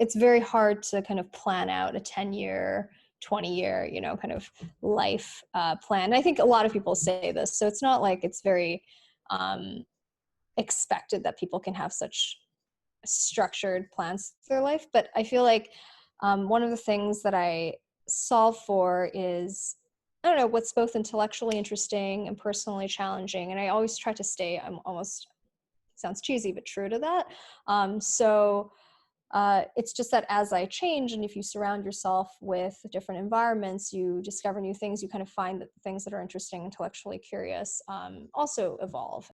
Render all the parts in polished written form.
it's very hard to kind of plan out a 10-year, 20-year, kind of life plan. I think a lot of people say this, so it's not like it's very expected that people can have such structured plans for their life. But I feel like one of the things that I solve for is, I don't know, what's both intellectually interesting and personally challenging. And I always try to stay, I'm almost, sounds cheesy, but true to that. It's just that as I change, and if you surround yourself with different environments, you discover new things, you kind of find that things that are interesting, intellectually curious, also evolve.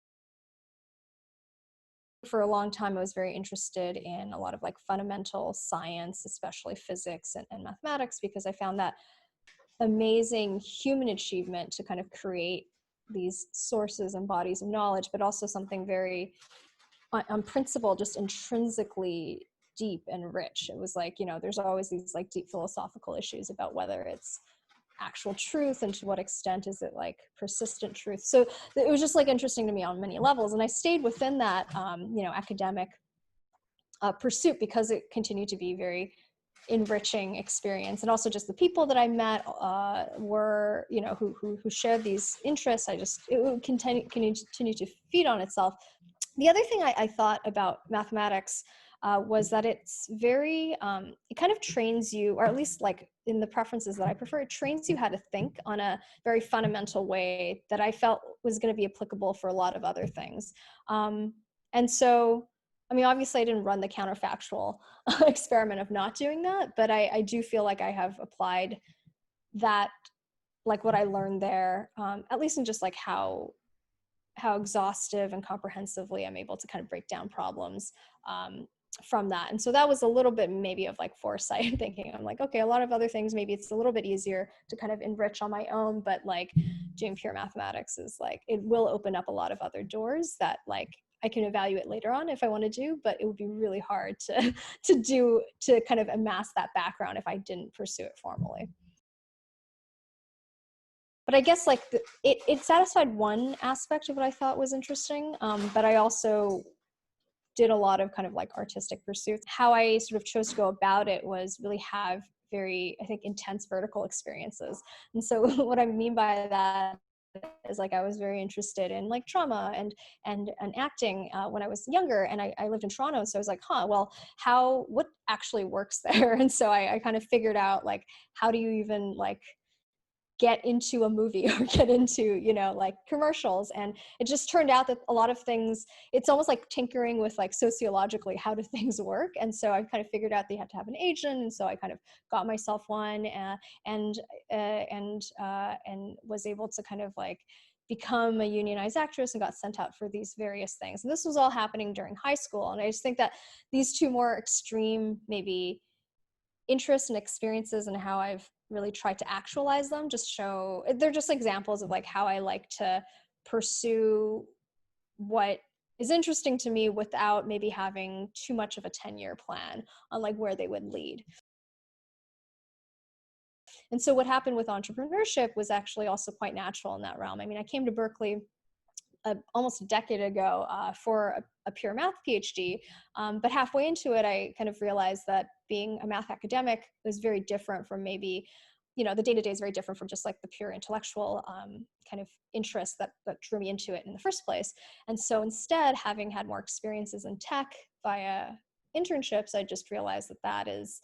For a long time, I was very interested in a lot of like fundamental science, especially physics and mathematics, because I found that amazing human achievement to kind of create these sources and bodies of knowledge, but also something very on principle, just intrinsically deep and rich. It was like, there's always these like deep philosophical issues about whether it's actual truth and to what extent is it like persistent truth. So it was just like interesting to me on many levels. And I stayed within that, academic pursuit because it continued to be very enriching experience. And also just the people that I met were, who shared these interests. It would continue to feed on itself. The other thing I thought about mathematics was that it's very, it kind of trains you, or at least like in the preferences that I prefer, it trains you how to think on a very fundamental way that I felt was going to be applicable for a lot of other things. And so, I mean, obviously I didn't run the counterfactual experiment of not doing that, but I do feel like I have applied that, like what I learned there, at least in just like how exhaustive and comprehensively I'm able to kind of break down problems from that. And so that was a little bit maybe of like foresight thinking. I'm like, okay, a lot of other things, maybe it's a little bit easier to kind of enrich on my own, but like doing pure mathematics is like, it will open up a lot of other doors that like I can evaluate later on if I want to do, but it would be really hard to kind of amass that background if I didn't pursue it formally. But I guess like it satisfied one aspect of what I thought was interesting, but I also did a lot of kind of like artistic pursuits. How I sort of chose to go about it was really have very, I think, intense vertical experiences. And so what I mean by that is like I was very interested in like drama and acting when I was younger, and I lived in Toronto, so I was like, well, what actually works there? And so I kind of figured out like, how do you even like get into a movie or get into, like commercials. And it just turned out that a lot of things, it's almost like tinkering with like sociologically, how do things work? And so I kind of figured out they had to have an agent. And so I kind of got myself one and was able to kind of like become a unionized actress and got sent out for these various things. And this was all happening during high school. And I just think that these two more extreme, maybe interests and experiences and how I've really tried to actualize them just show, they're just examples of like how I like to pursue what is interesting to me without maybe having too much of a 10-year plan on like where they would lead. And so what happened with entrepreneurship was actually also quite natural in that realm. I mean, I came to Berkeley almost a decade ago for a pure math PhD, but halfway into it, I kind of realized that being a math academic was very different from maybe, the day-to-day is very different from just like the pure intellectual kind of interest that drew me into it in the first place. And so instead, having had more experiences in tech via internships, I just realized that is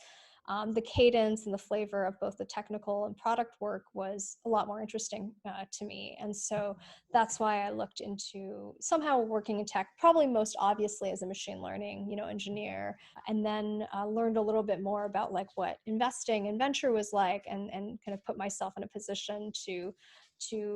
the cadence and the flavor of both the technical and product work was a lot more interesting to me. And so that's why I looked into somehow working in tech, probably most obviously as a machine learning, engineer, and then learned a little bit more about like what investing in venture was like, and kind of put myself in a position to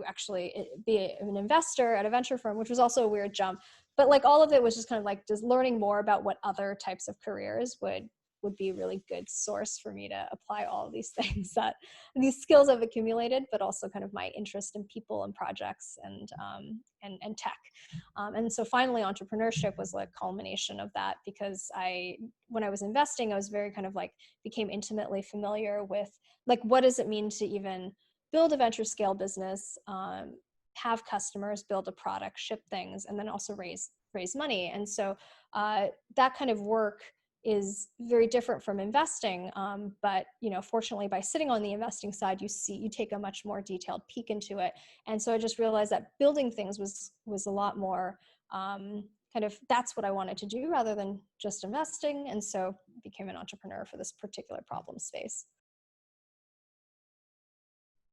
actually be an investor at a venture firm, which was also a weird jump. But like all of it was just kind of like just learning more about what other types of careers would be a really good source for me to apply all of these things these skills I've accumulated, but also kind of my interest in people and projects and tech. And so finally entrepreneurship was like culmination of that, because when I was investing, I was very kind of like became intimately familiar with like, what does it mean to even build a venture scale business, have customers, build a product, ship things, and then also raise money. And so that kind of work is very different from investing. But fortunately, by sitting on the investing side, you take a much more detailed peek into it. And so I just realized that building things was a lot more kind of, that's what I wanted to do rather than just investing. And so became an entrepreneur for this particular problem space.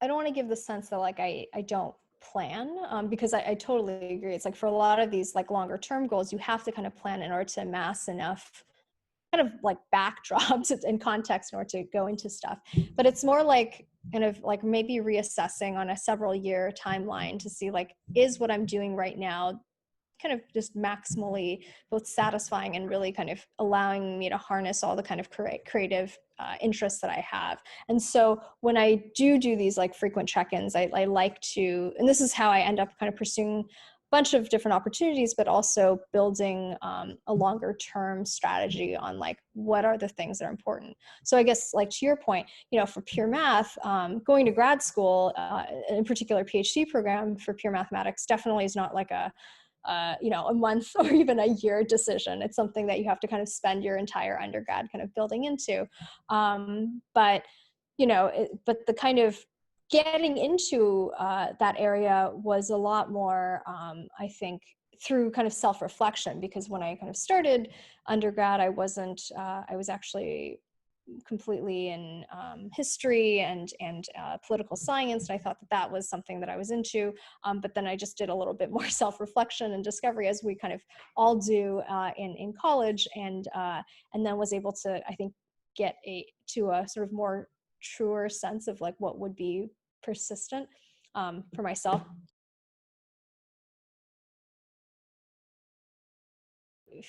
I don't want to give the sense that like I don't plan, because I totally agree. It's like for a lot of these like longer term goals, you have to kind of plan in order to amass enough kind of like backdrops and context in order to go into stuff. But it's more like kind of like maybe reassessing on a several year timeline to see like, is what I'm doing right now kind of just maximally both satisfying and really kind of allowing me to harness all the kind of creative interests that I have. And so when I do these like frequent check-ins, I like to, and this is how I end up kind of pursuing a bunch of different opportunities, but also building a longer term strategy on like, what are the things that are important. So I guess like to your point, for pure math, going to grad school, in particular PhD program for pure mathematics definitely is not like a month or even a year decision. It's something that you have to kind of spend your entire undergrad kind of building into. But the kind of getting into that area was a lot more, I think, through kind of self-reflection, because when I kind of started undergrad, I was actually completely in history and political science, and I thought that was something that I was into. But then I just did a little bit more self-reflection and discovery, as we kind of all do in college, and then was able to, I think, get to a sort of more truer sense of like what would be persistent for myself.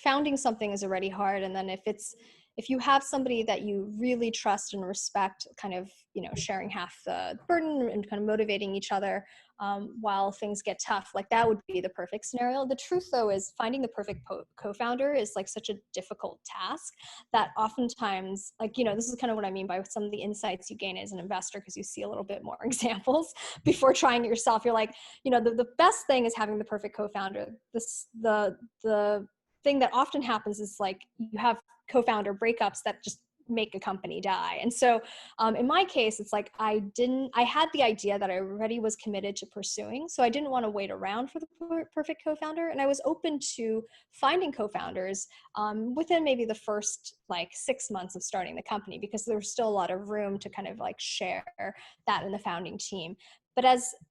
Founding something is already hard, and then if you have somebody that you really trust and respect, kind of sharing half the burden and kind of motivating each other while things get tough, like that would be the perfect scenario. The truth though is finding the perfect co-founder is like such a difficult task that oftentimes, like this is kind of what I mean by some of the insights you gain as an investor, because you see a little bit more examples before trying it yourself. You're like, the best thing is having the perfect co-founder. The thing that often happens is like you have co-founder breakups that just make a company die. And so in my case, it's like I had the idea that I already was committed to pursuing. So I didn't want to wait around for the perfect co-founder. And I was open to finding co-founders within maybe the first like 6 months of starting the company, because there was still a lot of room to kind of like share that in the founding team. But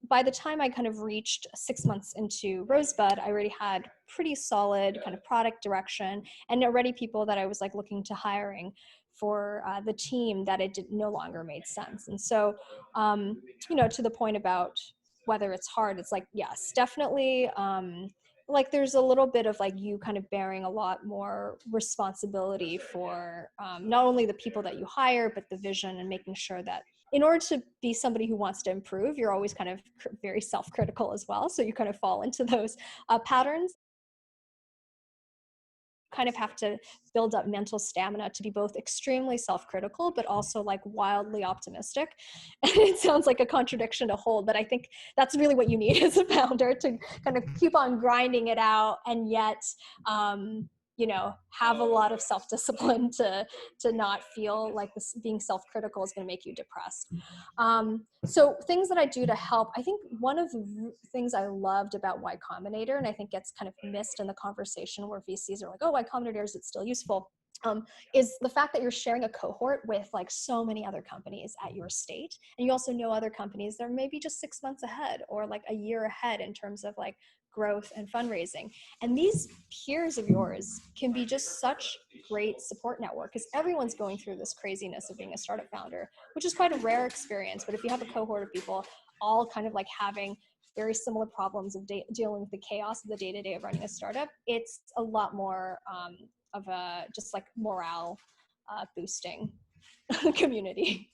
by the time I kind of reached 6 months into Rosebud, I already had pretty solid kind of product direction and already people that I was like looking to hiring for the team, that it no longer made sense. And so, to the point about whether it's hard, it's like, yes, definitely. Like there's a little bit of like you kind of bearing a lot more responsibility for not only the people that you hire, but the vision, and making sure that in order to be somebody who wants to improve, you're always kind of very self-critical as well. So you kind of fall into those patterns. Kind of have to build up mental stamina to be both extremely self-critical but also like wildly optimistic. And it sounds like a contradiction to hold, but I think that's really what you need as a founder, to kind of keep on grinding it out and yet have a lot of self-discipline to not feel like this being self-critical is going to make you depressed. So things that I do to help, I think one of the things I loved about Y Combinator, and I think gets kind of missed in the conversation where VCs are like, oh, Y Combinator, is it still useful? Is the fact that you're sharing a cohort with like so many other companies at your state. And you also know other companies that are maybe just 6 months ahead or like a year ahead in terms of like growth and fundraising. And these peers of yours can be just such great support network, because everyone's going through this craziness of being a startup founder, which is quite a rare experience. But if you have a cohort of people all kind of like having very similar problems of dealing with the chaos of the day-to-day of running a startup, it's a lot more of a just like morale boosting community.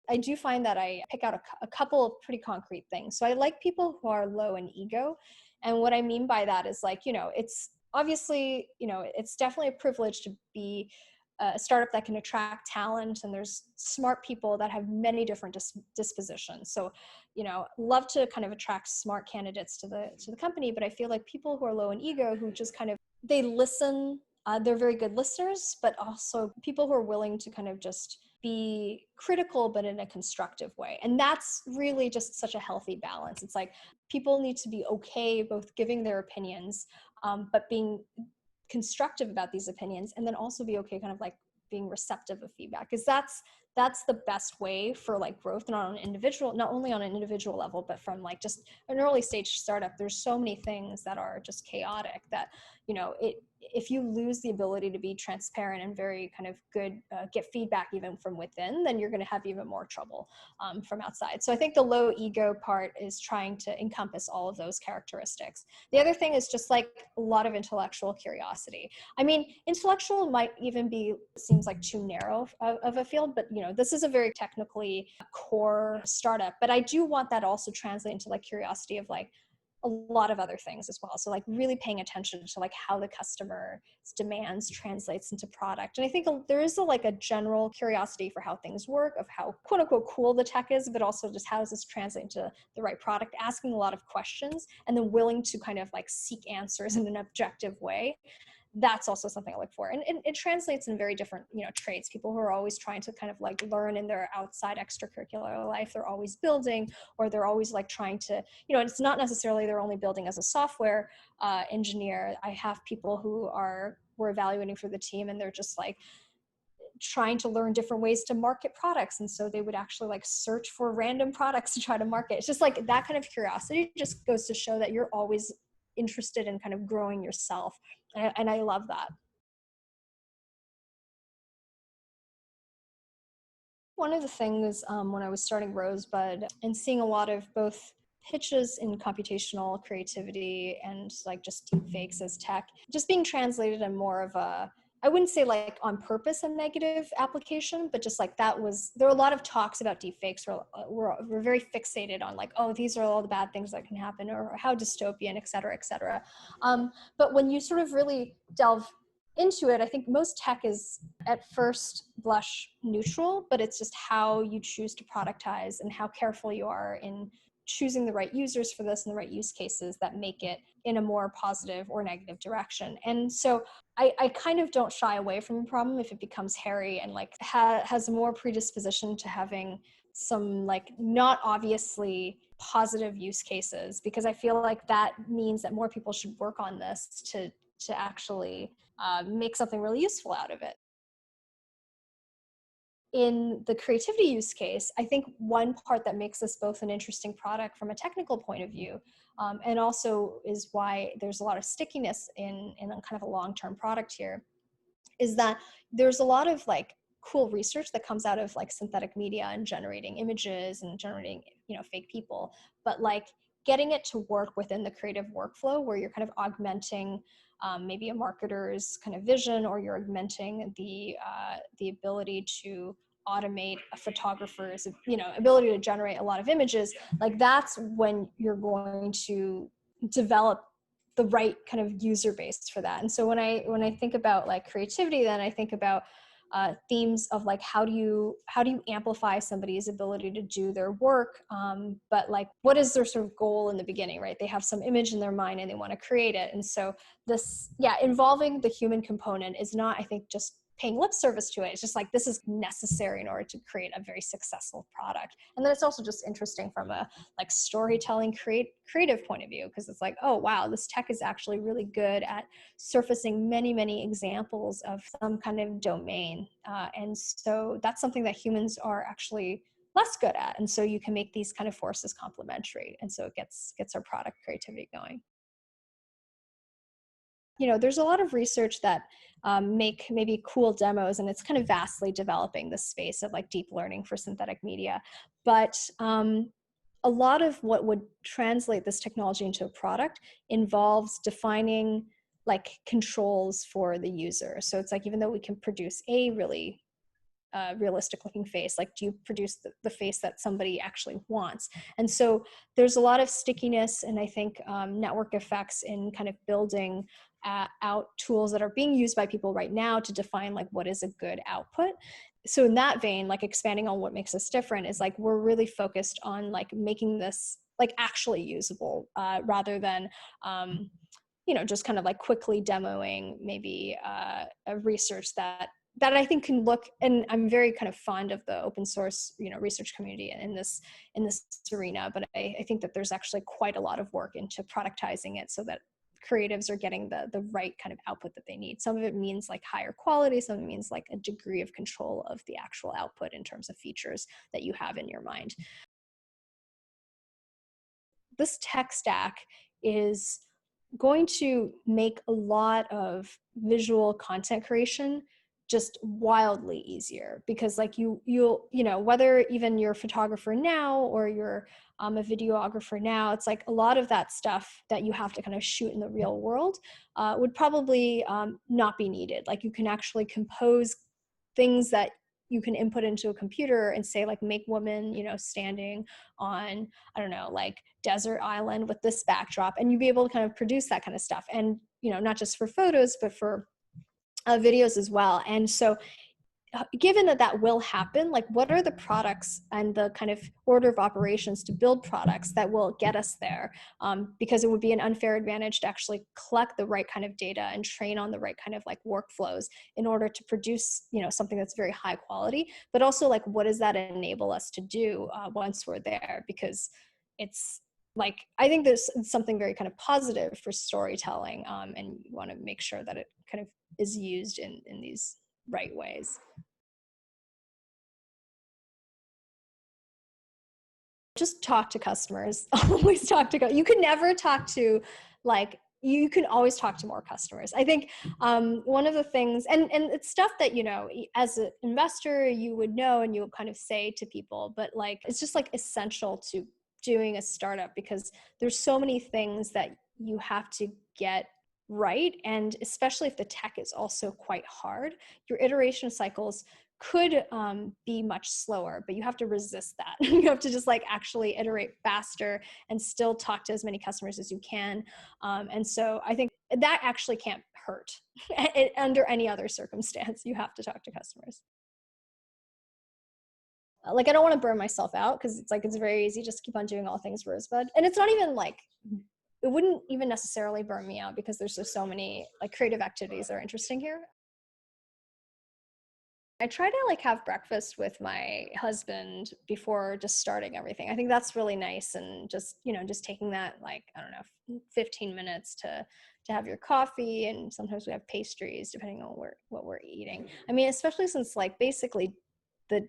I do find that I pick out a couple of pretty concrete things. So I like people who are low in ego. And what I mean by that is like, it's obviously, it's definitely a privilege to be a startup that can attract talent, and there's smart people that have many different dispositions. So, love to kind of attract smart candidates to the company, but I feel like people who are low in ego, who just kind of, they listen They're very good listeners, but also people who are willing to kind of just be critical, but in a constructive way. And that's really just such a healthy balance. It's like people need to be okay both giving their opinions, but being constructive about these opinions, and then also be okay kind of like being receptive of feedback, because that's the best way for like growth, not only on an individual level, but from like just an early stage startup. There's so many things that are just chaotic that, if you lose the ability to be transparent and very kind of good, get feedback even from within, then you're going to have even more trouble from outside. So I think the low ego part is trying to encompass all of those characteristics. The other thing is just like a lot of intellectual curiosity. I mean, intellectual might even seems like too narrow of a field, but this is a very technically core startup. But I do want that also translate into like curiosity of like a lot of other things as well. So like really paying attention to like how the customer's demands translates into product. And I think there is like a general curiosity for how things work, of how quote unquote cool the tech is, but also just how does this translate into the right product, asking a lot of questions and then willing to kind of like seek answers in an objective way. That's also something I look for. And it translates in very different, traits. People who are always trying to kind of like learn in their outside extracurricular life, they're always building, or they're always like trying to, it's not necessarily they're only building as a software engineer. I have people who we're evaluating for the team, and they're just like trying to learn different ways to market products. And so they would actually like search for random products to try to market. It's just like that kind of curiosity just goes to show that you're always interested in kind of growing yourself. And I love that. One of the things when I was starting Rosebud and seeing a lot of both pitches in computational creativity and like just deep fakes as tech, just being translated in more of I wouldn't say like on purpose a negative application, but just like there are a lot of talks about deep fakes where we're very fixated on like, oh, these are all the bad things that can happen, or how dystopian, et cetera, et cetera. But when you sort of really delve into it, I think most tech is at first blush neutral, but it's just how you choose to productize and how careful you are in choosing the right users for this and the right use cases that make it in a more positive or negative direction. And so I kind of don't shy away from a problem if it becomes hairy and like has more predisposition to having some like not obviously positive use cases, because I feel like that means that more people should work on this to actually make something really useful out of it. In the creativity use case, I think one part that makes this both an interesting product from a technical point of view, and also is why there's a lot of stickiness in a kind of a long-term product here, is that there's a lot of like cool research that comes out of like synthetic media and generating images and generating, fake people, but like getting it to work within the creative workflow where you're kind of augmenting maybe a marketer's kind of vision, or you're augmenting the ability to automate a photographer's ability to generate a lot of images. Like that's when you're going to develop the right kind of user base for that. And so when I think about like creativity, then I think about themes of like how do you amplify somebody's ability to do their work, but like what is their sort of goal in the beginning, right? They have some image in their mind and they want to create it. And so involving the human component is not, I think, just paying lip service to it. It's just like this is necessary in order to create a very successful product. And then it's also just interesting from a like storytelling creative point of view, because it's like, oh wow, this tech is actually really good at surfacing many examples of some kind of domain, and so that's something that humans are actually less good at. And so you can make these kind of forces complementary, and so it gets our product creativity going. There's a lot of research that make maybe cool demos, and it's kind of vastly developing the space of like deep learning for synthetic media. But a lot of what would translate this technology into a product involves defining like controls for the user. So it's like, even though we can produce a really realistic looking face, like do you produce the face that somebody actually wants? And so there's a lot of stickiness and I think network effects in kind of building out tools that are being used by people right now to define like what is a good output. So in that vein, like expanding on what makes us different is like we're really focused on like making this like actually usable, rather than just kind of like quickly demoing maybe a research that I think can look, and I'm very kind of fond of the open source, research community in this arena, but I think that there's actually quite a lot of work into productizing it so that creatives are getting the right kind of output that they need. Some of it means like higher quality, some of it means like a degree of control of the actual output in terms of features that you have in your mind. This tech stack is going to make a lot of visual content creation just wildly easier, because like you'll whether even you're a photographer now or you're a videographer now, it's like a lot of that stuff that you have to kind of shoot in the real world would probably not be needed. Like you can actually compose things that you can input into a computer and say like make woman standing on, I don't know, like desert island with this backdrop, and you'd be able to kind of produce that kind of stuff, and not just for photos but for videos as well. And so given that will happen, like what are the products and the kind of order of operations to build products that will get us there? Because it would be an unfair advantage to actually collect the right kind of data and train on the right kind of like workflows in order to produce something that's very high quality. But also like what does that enable us to do once we're there? Because it's like, I think there's something very kind of positive for storytelling, and you want to make sure that it kind of is used in these right ways. Just talk to customers. Always talk to, you can never talk to, like, you can always talk to more customers. I think one of the things, and it's stuff that, as an investor, you would know and you'll kind of say to people, but like, it's just like essential to doing a startup, because there's so many things that you have to get right. And especially if the tech is also quite hard, your iteration cycles could be much slower, but you have to resist that. You have to just like actually iterate faster and still talk to as many customers as you can. And so I think that actually can't hurt under any other circumstance. You have to talk to customers. Like, I don't want to burn myself out, because it's very easy just to keep on doing all things Rosebud. And it's not even like, it wouldn't even necessarily burn me out, because there's just so many like creative activities that are interesting here. I try to like have breakfast with my husband before just starting everything. I think that's really nice, and just just taking that, like, I don't know, 15 minutes to have your coffee, and sometimes we have pastries depending on what we're eating. I mean, especially since like basically the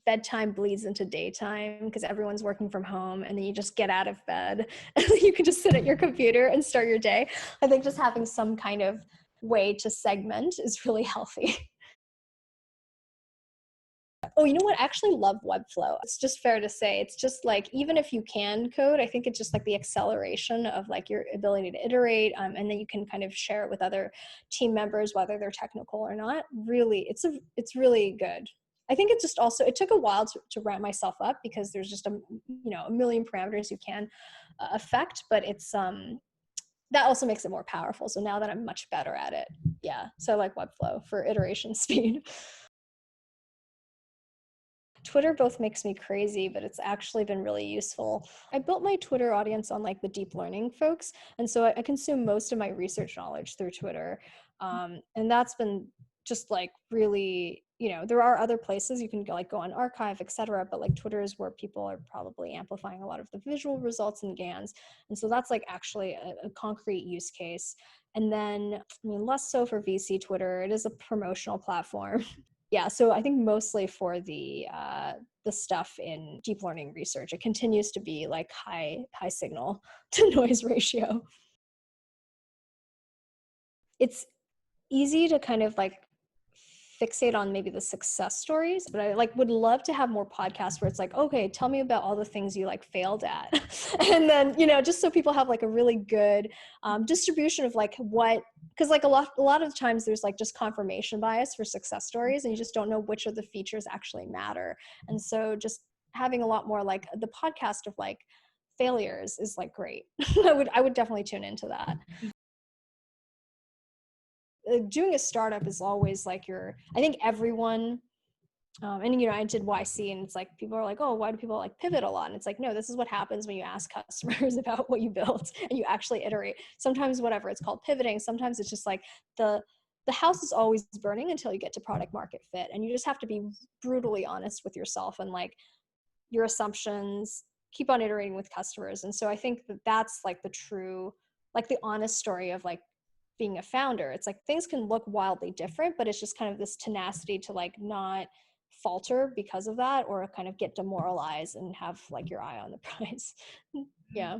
bedtime bleeds into daytime because everyone's working from home, and then you just get out of bed and you can just sit at your computer and start your day. I think just having some kind of way to segment is really healthy. Oh, you know what? I actually love Webflow. It's just fair to say. It's just like, even if you can code, I think it's just like the acceleration of like your ability to iterate, and then you can kind of share it with other team members, whether they're technical or not. Really, it's really good. I think it just also, it took a while to ramp myself up, because there's just a million parameters you can affect, but it's that also makes it more powerful. So now that I'm much better at it, yeah. So I like Webflow for iteration speed. Twitter both makes me crazy, but it's actually been really useful. I built my Twitter audience on like the deep learning folks. And so I consume most of my research knowledge through Twitter. And that's been just like really, there are other places you can go, like go on archive, et cetera. But like Twitter is where people are probably amplifying a lot of the visual results and GANs. And so that's like actually a concrete use case. And then, I mean, less so for VC Twitter. It is a promotional platform. Yeah, so I think mostly for the stuff in deep learning research, it continues to be like high signal to noise ratio. It's easy to kind of like fixate on maybe the success stories, but I like would love to have more podcasts where it's like, okay, tell me about all the things you like failed at. And then, just so people have like a really good distribution of like what, because like a lot of times there's like just confirmation bias for success stories, and you just don't know which of the features actually matter. And so just having a lot more like the podcast of like failures is like great. I would definitely tune into that. Doing a startup is always like I think everyone And I did YC, and it's like people are like, oh, why do people like pivot a lot? And it's like, no, this is what happens when you ask customers about what you built and you actually iterate. Sometimes whatever it's called pivoting, sometimes it's just like the house is always burning until you get to product market fit, and you just have to be brutally honest with yourself and like your assumptions, keep on iterating with customers. And so I think that that's like the true, like the honest story of like being a founder. It's like things can look wildly different, but it's just kind of this tenacity to like not falter because of that, or kind of get demoralized and have like your eye on the prize. Yeah.